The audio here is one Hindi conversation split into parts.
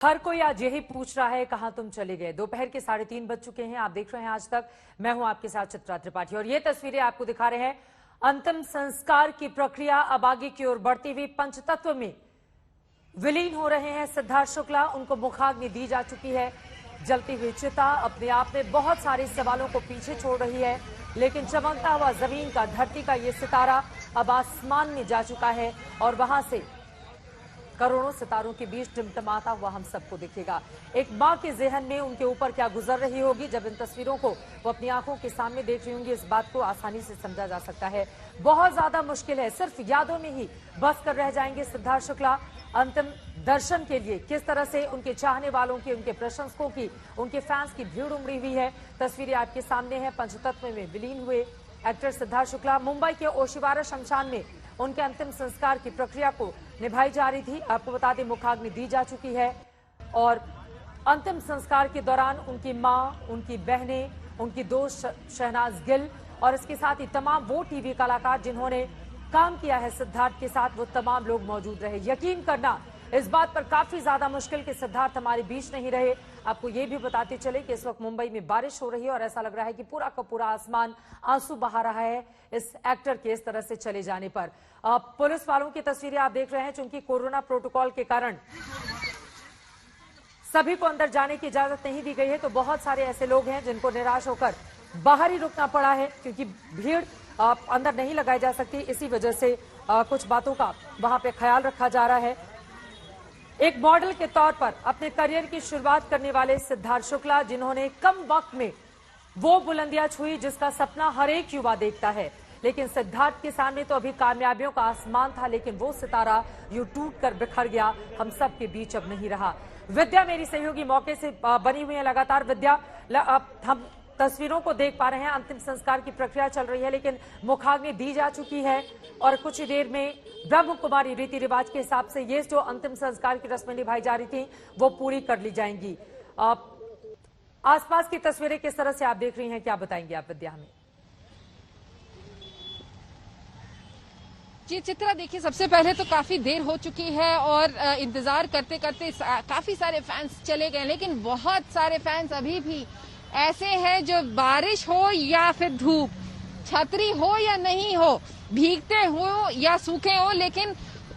हर कोई आज यही पूछ रहा है कहां तुम चले गए। दोपहर के 3:30 बज चुके हैं। आप देख रहे हैं आज तक। मैं हूं आपके साथ चित्रा त्रिपाठी और ये तस्वीरें आपको दिखा रहे हैं अंतिम संस्कार की प्रक्रिया अब आगे की ओर बढ़ती हुई। पंचतत्व में विलीन हो रहे हैं सिद्धार्थ शुक्ला। उनको मुखाग्नि दी जा चुकी है। जलती हुई चिता अपने आप में बहुत सारे सवालों को पीछे छोड़ रही है, लेकिन चमकता हुआ जमीन का, धरती का ये सितारा अब आसमान में जा चुका है और वहां से करोड़ों सितारों के बीच टिमटिमाता हुआ हम सबको दिखेगा। एक मां के जहन में उनके ऊपर क्या गुजर रही होगी जब इन तस्वीरों को वो अपनी आंखों के सामने देख रही होंगी, इस बात को आसानी से समझा जा सकता है। बहुत ज्यादा मुश्किल है, सिर्फ यादों में ही बस कर रह जाएंगे सिद्धार्थ शुक्ला। अंतिम दर्शन के लिए किस तरह से उनके चाहने वालों की, उनके प्रशंसकों की, उनके फैंस की भीड़ उमड़ी हुई है। तस्वीरें आपके सामने है। पंचतत्व में विलीन हुए एक्टर सिद्धार्थ शुक्ला मुंबई के ओशिवारा शमशान में उनके अंतिम संस्कार की प्रक्रिया को निभाई जा रही थी। आपको बता दें मुखाग्नि दी जा चुकी है और अंतिम संस्कार के दौरान उनकी मां, उनकी बहनें, उनकी दोस्त शहनाज गिल और इसके साथ ही तमाम वो टीवी कलाकार जिन्होंने काम किया है सिद्धार्थ के साथ, वो तमाम लोग मौजूद रहे। यकीन करना इस बात पर काफी ज्यादा मुश्किल कि सिद्धार्थ हमारे बीच नहीं रहे। आपको ये भी बताते चले कि इस वक्त मुंबई में बारिश हो रही है और ऐसा लग रहा है कि पूरा का पूरा आसमान आंसू बहा रहा है इस एक्टर के इस तरह से चले जाने पर। पुलिस वालों की तस्वीरें आप देख रहे हैं। चूंकि कोरोना प्रोटोकॉल के कारण सभी को अंदर जाने की इजाजत नहीं दी गई है, तो बहुत सारे ऐसे लोग हैं जिनको निराश होकर बाहर ही रुकना पड़ा है, क्योंकि भीड़ अंदर नहीं लगाई जा सकती। इसी वजह से कुछ बातों का वहां पे ख्याल रखा जा रहा है। एक मॉडल के तौर पर अपने करियर की शुरुआत करने वाले सिद्धार्थ शुक्ला, जिन्होंने कम वक्त में वो बुलंदियां छुई जिसका सपना हर एक युवा देखता है, लेकिन सिद्धार्थ के सामने तो अभी कामयाबियों का आसमान था, लेकिन वो सितारा यूं टूट कर बिखर गया, हम सब के बीच अब नहीं रहा। विद्या मेरी सहयोगी मौके से बनी हुई है लगातार। विद्या, हम तस्वीरों को देख पा रहे हैं। अंतिम संस्कार की प्रक्रिया चल रही है, लेकिन मुखाग्नि दी जा चुकी है और कुछ ही देर में ब्रह्म कुमारी रीति रिवाज के हिसाब से ये जो अंतिम संस्कार की रस्में निभाई जा रही थी वो पूरी कर ली जाएंगी। आसपास की तस्वीरें किस तरह से आप देख रही हैं, क्या बताएंगे आप विद्या हमें? जी चित्रा, देखिए सबसे पहले तो काफी देर हो चुकी है और इंतजार करते करते काफी सारे फैंस चले गए, लेकिन बहुत सारे फैंस अभी भी ऐसे हैं जो बारिश हो या फिर धूप, छतरी हो या नहीं हो, भीगते हो या सूखे हो, लेकिन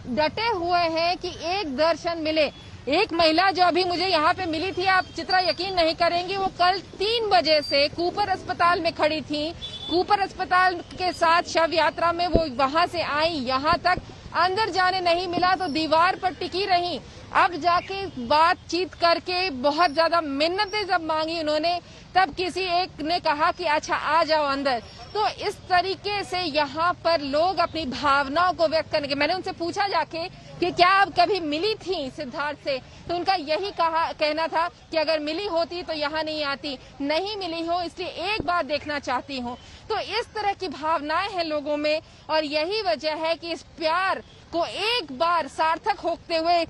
डटे हुए हैं कि एक दर्शन मिले। एक महिला जो अभी मुझे यहाँ पे मिली थी, आप चित्रा यकीन नहीं करेंगी, वो कल 3 बजे से कूपर अस्पताल में खड़ी थी। कूपर अस्पताल के साथ शव यात्रा में वो वहां से आई, यहाँ तक अंदर जाने नहीं मिला तो दीवार पर टिकी रही। अब जाके बातचीत करके बहुत ज्यादा मिन्नतें जब मांगी उन्होंने, तब किसी एक ने कहा कि अच्छा आ जाओ अंदर। तो इस तरीके से यहाँ पर लोग अपनी भावनाओं को व्यक्त करने के, मैंने उनसे पूछा जाके कि क्या आप कभी मिली थी सिद्धार्थ से, तो उनका यही कहना था कि अगर मिली होती तो यहाँ नहीं आती, नहीं मिली हो इसलिए एक बार देखना चाहती हूँ। तो इस तरह की भावनाएं हैं लोगों में और यही वजह है कि इस प्यार को एक बार सार्थक होते हुए,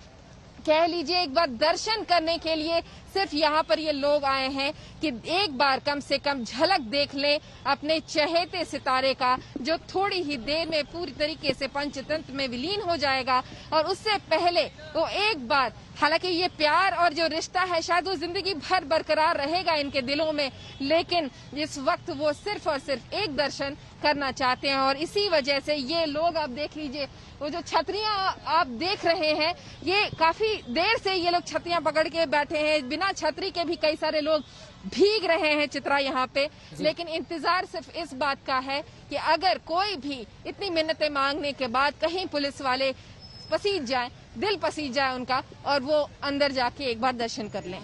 कह लीजिए एक बार दर्शन करने के लिए सिर्फ यहाँ पर ये लोग आए हैं कि एक बार कम से कम झलक देख लें अपने चहेते सितारे का, जो थोड़ी ही देर में पूरी तरीके से पंचतंत्र में विलीन हो जाएगा। और उससे पहले वो एक बार, हालांकि ये प्यार और जो रिश्ता है शायद वो जिंदगी भर बरकरार रहेगा इनके दिलों में, लेकिन इस वक्त वो सिर्फ और सिर्फ एक दर्शन करना चाहते हैं। और इसी वजह से ये लोग, आप देख लीजिए वो जो छतरियां आप देख रहे हैं, ये काफी देर से ये लोग छतरियां पकड़ के बैठे हैं। बिना छतरी के भी कई सारे लोग भीग रहे हैं चित्रा यहाँ पे, लेकिन इंतजार सिर्फ इस बात का है कि अगर कोई भी इतनी मिन्नतें मांगने के बाद कहीं पुलिस वाले पसीज जाए, दिल पसीज जाए उनका और वो अंदर जाके एक बार दर्शन कर लें।